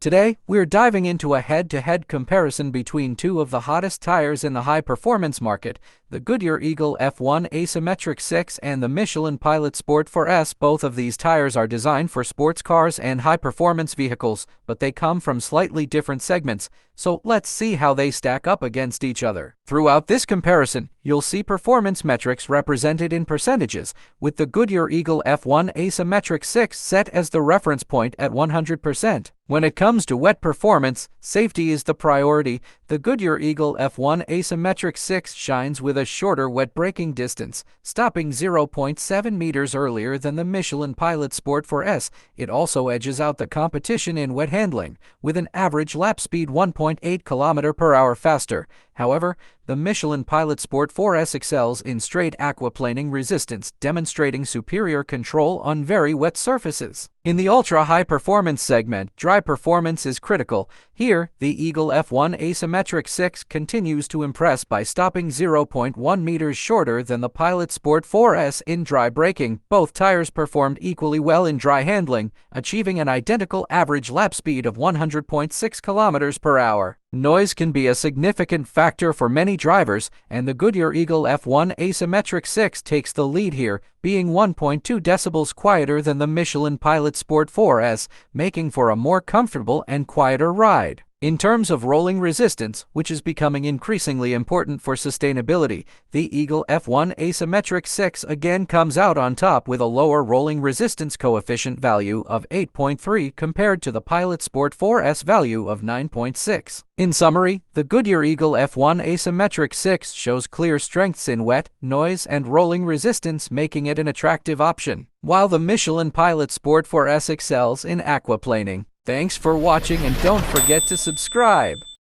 Today, we're diving into a head-to-head comparison between two of the hottest tires in the high-performance market, the Goodyear Eagle F1 Asymmetric 6 and the Michelin Pilot Sport 4S. Both of these tires are designed for sports cars and high-performance vehicles, but they come from slightly different segments, so let's see how they stack up against each other. Throughout this comparison, you'll see performance metrics represented in percentages, with the Goodyear Eagle F1 Asymmetric 6 set as the reference point at 100%. When it comes to wet performance, safety is the priority. The Goodyear Eagle F1 Asymmetric 6 shines with a shorter wet braking distance, stopping 0.7 meters earlier than the Michelin Pilot Sport 4S. It also edges out the competition in wet handling, with an average lap speed 1.8 km/h faster. However, the Michelin Pilot Sport 4S excels in straight aquaplaning resistance, demonstrating superior control on very wet surfaces. In the ultra-high performance segment, dry performance is critical. Here, the Eagle F1 Asymmetric 6 continues to impress by stopping 0.1 meters shorter than the Pilot Sport 4S in dry braking. Both tires performed equally well in dry handling, achieving an identical average lap speed of 100.6 km/h. Noise can be a significant factor for many drivers, and the Goodyear Eagle F1 Asymmetric 6 takes the lead here, being 1.2 decibels quieter than the Michelin Pilot Sport 4S, making for a more comfortable and quieter ride. In terms of rolling resistance, which is becoming increasingly important for sustainability, the Eagle F1 Asymmetric 6 again comes out on top with a lower rolling resistance coefficient value of 8.3 compared to the Pilot Sport 4S value of 9.6. In summary, the Goodyear Eagle F1 Asymmetric 6 shows clear strengths in wet, noise, and rolling resistance, making it an attractive option, while the Michelin Pilot Sport 4S excels in aquaplaning. Thanks for watching, and don't forget to subscribe.